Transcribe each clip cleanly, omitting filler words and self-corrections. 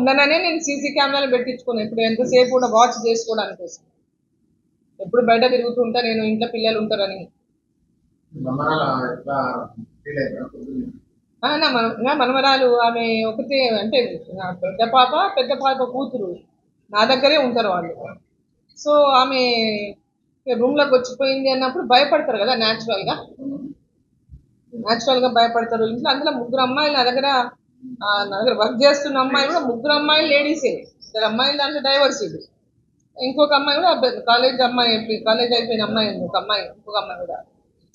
ఉండననే నేను సీసీ కెమెరాలు పెట్టించుకున్నాను. ఇప్పుడు ఎంతసేపు కూడా వాచ్ చేసుకోవడానికి కోసం. ఎప్పుడు బయట తిరుగుతుంటా నేను, ఇంట్లో పిల్లలు ఉంటారని. నా మనమరాలు ఆమె ఒకటే, అంటే పెద్ద పాప కూతురు నా దగ్గరే ఉంటారు వాళ్ళు. సో ఆమె రూమ్లోకి వచ్చిపోయింది అన్నప్పుడు భయపడతారు కదా, న్యాచురల్ గా భయపడతారు. ఇంట్లో అందులో 3 అమ్మాయిలు నా దగ్గర వర్క్ చేస్తున్న అమ్మాయి కూడా 3 అమ్మాయిలు లేడీసే. 2 అమ్మాయిలు దాంట్లో డైవర్సిటీ. ఇంకొక అమ్మాయి కూడా కాలేజ్ అయిపోయిన అమ్మాయి ఉంది, ఇంకొక అమ్మాయి కూడా.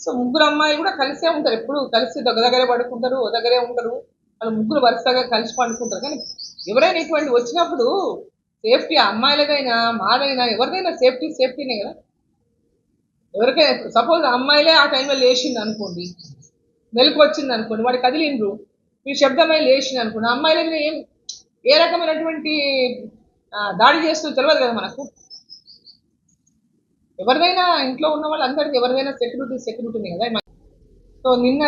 సో 3 అమ్మాయిలు కూడా కలిసే ఉంటారు, ఎప్పుడు కలిసి దగ్గరే పడుకుంటారు, దగ్గరే ఉంటారు. వాళ్ళు 3 వరుసగా కలిసి పడుకుంటారు. కానీ ఎవరైనా ఇటువంటి వచ్చినప్పుడు సేఫ్టీ, అమ్మాయిలదైనా మాదైనా ఎవరిదైనా సేఫ్టీనే కదా. ఎవరికైనా సపోజ్ అమ్మాయిలే ఆ టైంలో లేచింది అనుకోండి, మెలకు వచ్చింది అనుకోండి, వాడు కదిలిండ్రు, మీ శబ్దమై లేచింది అనుకోండి, అమ్మాయిల మీద ఏ రకమైనటువంటి దాడి చేస్తుందో తెలియదు కదా మనకు. ఎవరిదైనా ఇంట్లో ఉన్న వాళ్ళందరికీ ఎవరిదైనా సెక్యూరిటీనే కదా. సో నిన్న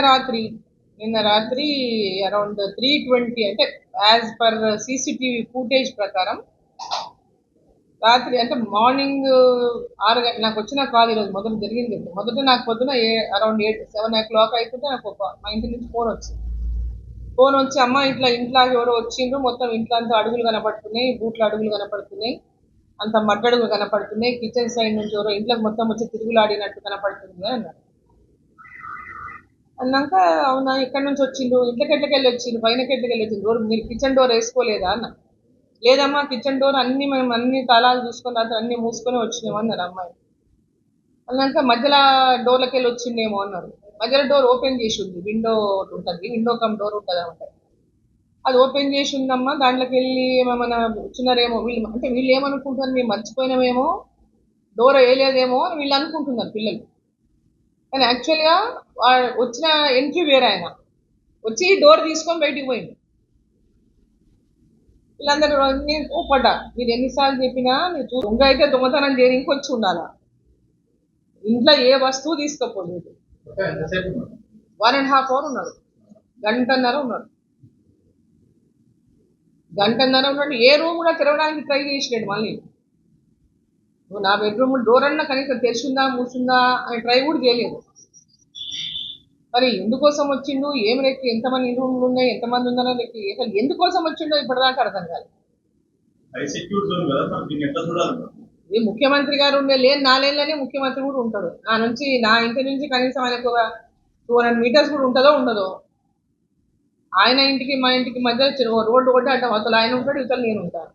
రాత్రి అరౌండ్ 3:20, అంటే యాజ్ పర్ CCTV ఫుటేజ్ ప్రకారం రాత్రి, అంటే మార్నింగ్ 6 గంటలకు నాకు వచ్చిన కాల్ ఈరోజు మొదట జరిగింది. మొదట నాకు పొద్దున అరౌండ్ 7 o'clock అయిపోతే నాకు మా ఇంటి నుంచి ఫోన్ వచ్చి అమ్మ ఇంట్లో ఎవరో వచ్చిండ్రు, మొత్తం ఇంట్లో అంతా అడుగులు కనపడుతున్నాయి, బూట్ల అడుగులు కనపడుతున్నాయి, అంత మడ్డడుగులు కనపడుతున్నాయి, కిచెన్ సైడ్ నుంచి ఎవరో ఇంట్లోకి మొత్తం వచ్చి తిరుగులాడినట్టు కనపడుతుంది అన్నాక, అవునా ఎక్కడి నుంచి వచ్చిండ్రు, ఇంట్లోకెట్లకెళ్ళి వచ్చిండ్రు, పైనకెట్లకెళ్ళి వచ్చిండ్రు, డోర్ మీరు కిచెన్ డోర్ వేసుకోలేదా అన్న. లేదమ్మా కిచెన్ డోర్ మేము అన్ని తాళాలు చూసుకొని అన్ని మూసుకొని వచ్చినాము అన్నారు అమ్మాయి. అన్నాక మధ్యలో డోర్లకి వెళ్ళి వచ్చిందేమో అన్నారు. మధ్యలో డోర్ ఓపెన్ చేసి ఉంది, విండో కమ్ డోర్ ఉంటుంది అనమాట. అది ఓపెన్ చేసి ఉందమ్మా, దాంట్లోకి వెళ్ళి ఏమైనా వచ్చినారేమో వీళ్ళు ఏమనుకుంటున్నారు, మేము మర్చిపోయినామేమో, డోర్ వేయలేదేమో అని వీళ్ళు అనుకుంటున్నారు పిల్లలు. కానీ యాక్చువల్గా వచ్చిన ఎంట్రీ వేరే, ఆయన వచ్చి డోర్ తీసుకొని బయటికి పోయింది. వీళ్ళందరూ నేను కోపడ్డా, మీరు ఎన్నిసార్లు చెప్పినా దొంగ అయితే దొంగతనం చేయడానికి వచ్చి ఉండాలా, ఇంట్లో ఏ వస్తువు తీసుకోపోలేదు. 1.5 hour ఉన్నాడు, గంటన్నర ఉన్నాడు. ఏ రూమ్ కూడా తెరవడానికి ట్రై చేసినాడు. మళ్ళీ నువ్వు నా బెడ్రూమ్ డోర్ అన్నా కనీసం తెరిచిందా మూసిందా అని ట్రై కూడా చేయలేదు. మరి ఎందుకోసం వచ్చిండు, ఏం రెక్కి, ఎంతమంది రూమ్లు ఉన్నాయి, ఎంతమంది ఉన్నారో రెక్కి, అసలు ఎందుకోసం వచ్చిండో ఇప్పటిదాకా అర్థం కాదు. ఈ ముఖ్యమంత్రి గారు లేని 4 ఏళ్ళనే ముఖ్యమంత్రి కూడా ఉంటాడు. నా ఇంటి నుంచి కనీసం ఆయనకు 200 meters కూడా ఉండదో. ఆయన ఇంటికి మా ఇంటికి మధ్య రోడ్డు కొట్టి అడ్డం, అసలు ఆయన ఉంటాడు, ఇతలు నేను ఉంటాను.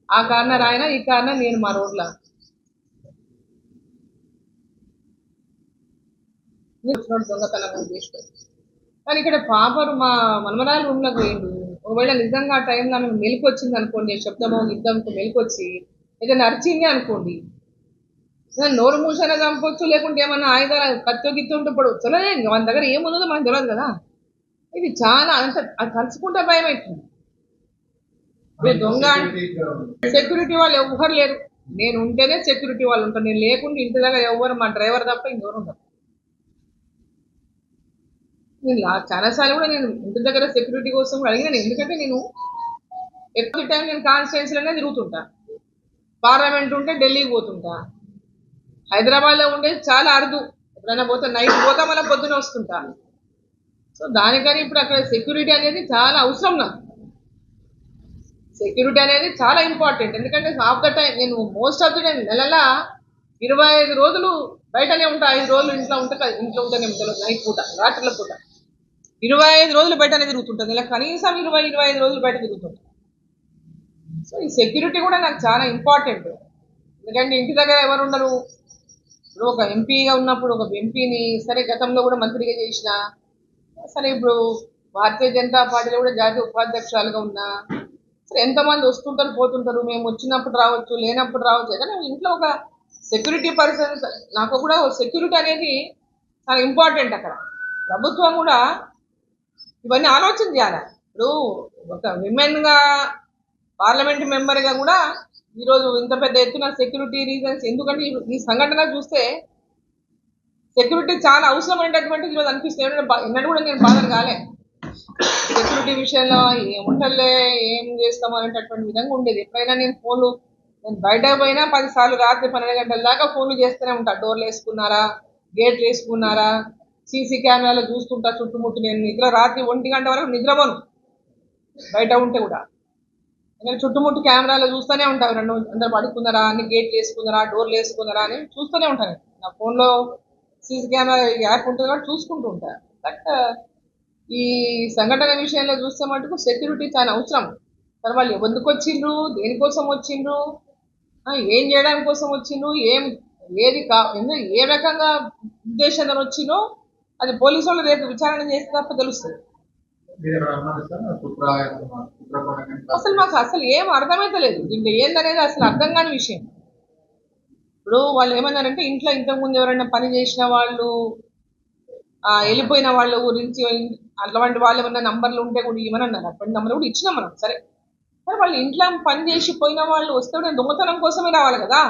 ఆ కార్నర్ ఆయన, ఈ కార్నర్ నేను, మా రోడ్ల దొంగతనం చేసుకోండి. కానీ ఇక్కడ పాపరు మా మనమరాలు రూమ్లోకి పోయిండు. ఒకవేళ నిజంగా ఆ టైంలో ఆమె మెలకు వచ్చింది అనుకోండి, శబ్దమో యుద్ధంతో మెలకొచ్చి ఏదైనా అరిచింది అనుకోండి, నోరు మూసైనా చంపొచ్చు, లేకుంటే ఏమన్నా ఆయుధాలు కత్తో గిత్తో ఉంటే ఇప్పుడు చల్లలే, మన దగ్గర ఏముందో మనకు తెలియదు కదా. ఇది చాలా అది తలుచుకుంటే భయం అవుతుంది. దొంగ సెక్యూరిటీ వాళ్ళు ఎవరు లేరు, నేను ఉంటేనే సెక్యూరిటీ వాళ్ళు ఉంటారు, నేను లేకుండా ఇంటి దగ్గర ఎవరు, మా డ్రైవర్ తప్ప ఇంకెవరు ఉంటారు. నేను చాలాసార్లు కూడా నేను ఇంటి దగ్గర సెక్యూరిటీ కోసం కూడా అడిగినాను. ఎందుకంటే నేను ఎక్కువ టైం నేను కాన్స్టిట్యున్సీలోనే తిరుగుతుంటా. పార్లమెంట్ ఉంటే ఢిల్లీకి పోతుంటా, హైదరాబాద్లో ఉండేది చాలా అరుదు, ఎప్పుడైనా పోతే నైట్ పోతా, మళ్ళీ పొద్దున వస్తుంటా. సో దానికని ఇప్పుడు అక్కడ సెక్యూరిటీ అనేది చాలా అవసరం. నాకు సెక్యూరిటీ అనేది చాలా ఇంపార్టెంట్. ఎందుకంటే హాఫ్ ద టైం నేను మోస్ట్ ఆఫ్ ద టైం నెలలా 25 రోజులు బయటనే ఉంటా, 5 రోజులు ఇంట్లో ఉంటేనే ఉంటాను. నైట్ పూట, రాత్రుల పూట 25 రోజులు బయటనే తిరుగుతుంటుంది. ఇలా కనీసం 25 రోజులు బయట తిరుగుతుంటాను. సో ఈ సెక్యూరిటీ కూడా నాకు చాలా ఇంపార్టెంట్. ఎందుకంటే ఇంటి దగ్గర ఎవరు ఉండరు. ఇప్పుడు ఒక ఎంపీగా ఉన్నప్పుడు ఒక ఎంపీని, సరే గతంలో కూడా మంత్రిగా చేసిన, సరే ఇప్పుడు భారతీయ జనతా పార్టీలో కూడా జాతీయ ఉపాధ్యక్షురాలుగా ఉన్నా, సరే ఎంతమంది వస్తుంటారు పోతుంటారు, మేము వచ్చినప్పుడు రావచ్చు, లేనప్పుడు రావచ్చు. కానీ ఇంట్లో ఒక సెక్యూరిటీ పర్సన్, నాకు కూడా సెక్యూరిటీ అనేది చాలా ఇంపార్టెంట్. అక్కడ ప్రభుత్వం కూడా ఇవన్నీ ఆలోచన చేయాలి. ఇప్పుడు ఒక విమెన్గా, పార్లమెంట్ మెంబర్గా కూడా ఈరోజు ఇంత పెద్ద ఎత్తున సెక్యూరిటీ రీజన్స్, ఎందుకంటే ఈ సంఘటన చూస్తే సెక్యూరిటీ చాలా అవసరమైనటువంటిది ఈరోజు అనిపిస్తుంది. ఎన్నడూ కూడా నేను బాధలు కాలే. సెక్యూరిటీ విషయంలో ఏముంటలే ఏం చేస్తాం అనేటటువంటి విధంగా ఉండేది. ఎప్పుడైనా నేను బయటకు పోయినా 10 సార్లు రాత్రి 12 గంటల దాకా ఫోన్లు చేస్తూనే ఉంటా. డోర్లు వేసుకున్నారా, గేట్లు వేసుకున్నారా, సీసీ కెమెరాలో చూస్తుంటా చుట్టుముట్టు. నేను రాత్రి 1 గంట వరకు నిద్రపోను బయట ఉంటే కూడా. నేను చుట్టుముట్టు కెమెరాలో చూస్తూనే ఉంటాను. అందరు పడుకున్నారా, అన్ని గేట్లు వేసుకున్నారా, డోర్లు వేసుకున్నారా అని చూస్తూనే ఉంటాను. నా ఫోన్లో సీసీ కెమెరా యాప్ ఉంటుంది కాబట్టి చూసుకుంటూ ఉంటాను. బట్ ఈ సంఘటన విషయంలో చూస్తే మటుకు సెక్యూరిటీ చాలా అవసరం. మరి వాళ్ళు ఎందుకు వచ్చిండ్రు, దేనికోసం వచ్చిండ్రు, ఏం చేయడానికి కోసం వచ్చిండ్రు, ఏ రకంగా ఉద్దేశంతో వచ్చిందో అది పోలీసు వాళ్ళు రేపు విచారణ చేస్తే తప్ప తెలుస్తుంది. అసలు ఏం అర్థమైతలేదు. దీంట్లో ఏందనేది అసలు అర్థం కాని విషయం. ఇప్పుడు వాళ్ళు ఏమన్నారంటే ఇంట్లో ఇంతకుముందు ఎవరైనా పని చేసిన వాళ్ళు, వెళ్ళిపోయిన వాళ్ళ గురించి అట్లాంటి వాళ్ళు ఏమన్నా నంబర్లు ఉంటే కూడా ఇవ్వని అన్నారు. అటువంటి నంబర్ కూడా ఇచ్చినాం మనం. సరే వాళ్ళు ఇంట్లో పని చేసి పోయిన వాళ్ళు వస్తే కూడా దొంగతనం కోసమే రావాలి కదా.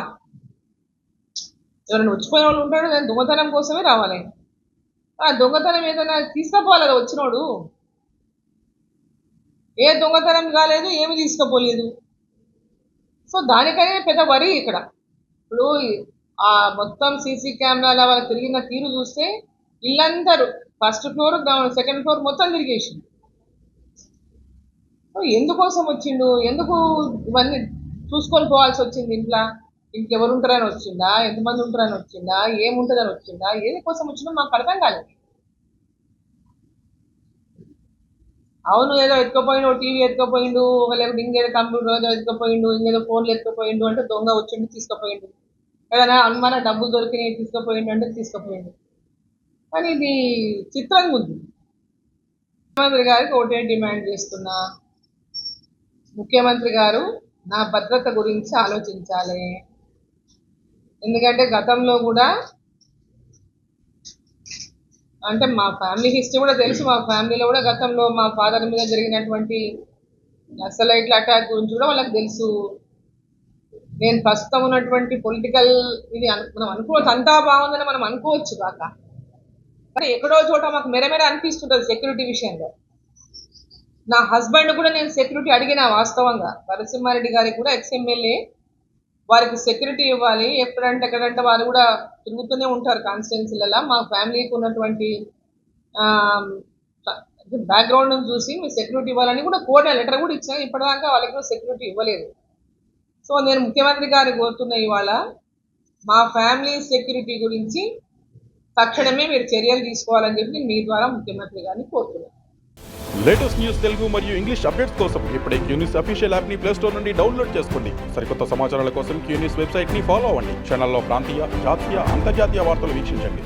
ఎవరైనా వచ్చిపోయిన వాళ్ళు ఉంటాడు, దొంగతనం కోసమే రావాలి. దొంగతనం ఏదైనా తీసుకుపోవాలి కదా వచ్చినోడు. ఏ దొంగతనం కాలేదు, ఏమి తీసుకుపోలేదు. సో దానికనే పెద్ద వరి ఇక్కడ. ఇప్పుడు మొత్తం సీసీ కెమెరాల వాళ్ళు తిరిగిన తీరు చూస్తే ఇల్లందరూ ఫస్ట్ ఫ్లోర్, సెకండ్ ఫ్లోర్ మొత్తం తిరిగేసిండు. ఎందుకోసం వచ్చిండు, ఎందుకు ఇవన్నీ చూసుకొని పోవాల్సి వచ్చింది? ఇంకెవరు ఉంటారని వచ్చిందా, ఎంతమంది ఉంటారని వచ్చిందా, ఏముంటుందని వచ్చిందా, ఏది కోసం వచ్చిందో మాకు అర్థం కాలేదు. అవును ఏదో ఎత్తుకపోయిండు, టీవీ ఎత్తుకపోయిండు, లేకపోతే ఇంకేదో కంప్యూటర్ ఏదో ఎత్తుకపోయిండు, ఇంకేదో ఫోన్లు ఎత్తుకపోయిండు అంటే దొంగ వచ్చిండు తీసుకుపోయిండు. ఏదైనా అనుమాన డబ్బులు దొరికినాయి తీసుకుపోయిండు అంటే తీసుకుపోయిండు. కానీ ఇది చిత్రంగా ఉంది. ముఖ్యమంత్రి గారికి ఒకటే డిమాండ్ చేస్తున్నా, ముఖ్యమంత్రి గారు నా భద్రత గురించి ఆలోచించాలి. ఎందుకంటే గతంలో కూడా అంటే మా ఫ్యామిలీ హిస్టరీ కూడా తెలుసు. మా ఫ్యామిలీలో కూడా గతంలో మా ఫాదర్ మీద జరిగినటువంటి నక్సలైట్ల అటాక్ గురించి కూడా వాళ్ళకి తెలుసు. నేను ప్రస్తుతం ఉన్నటువంటి పొలిటికల్ ఇది మనం అనుకోవచ్చు, అంతా బాగుందని మనం అనుకోవచ్చు కాక, కానీ ఎక్కడో చోట మాకు మెరమెర అనిపిస్తుంటుంది సెక్యూరిటీ విషయంలో. నా హస్బెండ్ కూడా నేను సెక్యూరిటీ అడిగిన, వాస్తవంగా నరసింహారెడ్డి గారికి కూడా ఎక్స్ఎమ్మెల్యే, వారికి సెక్యూరిటీ ఇవ్వాలి. ఎక్కడంటే వారు కూడా తిరుగుతూనే ఉంటారు కాన్స్టిట్యున్సీలలో. మా ఫ్యామిలీకి ఉన్నటువంటి బ్యాక్గ్రౌండ్ చూసి మీ సెక్యూరిటీ ఇవ్వాలని కూడా కోర్టు లెటర్ కూడా ఇచ్చాను. ఇప్పటిదాకా వాళ్ళకి కూడా సెక్యూరిటీ ఇవ్వలేదు. సో నేను ముఖ్యమంత్రి గారికి కోరుతున్న ఇవాళ మా ఫ్యామిలీ సెక్యూరిటీ గురించి తక్షణమే మీరు చర్యలు తీసుకోవాలని చెప్పి మీ ద్వారా ముఖ్యమంత్రి గారిని కోరుతున్నాను. లేటెస్ట్ న్యూస్ తెలుగు మరియు ఇంగ్లీష్ అప్డేట్స్ కోసం ఇప్పుడే క్యూన్యూస్ అఫీషియల్ యాప్ ని ప్లే స్టోర్ నుండి డౌన్లోడ్ చేసుకోండి. సరికొత్త సమాచారాల కోసం క్యూన్యూస్ వెబ్సైట్ ని ఫాలో అవ్వండి. ఛానల్లో ప్రాంతీయ, జాతీయ, అంతర్జాతీయ వార్తలు వీక్షించండి.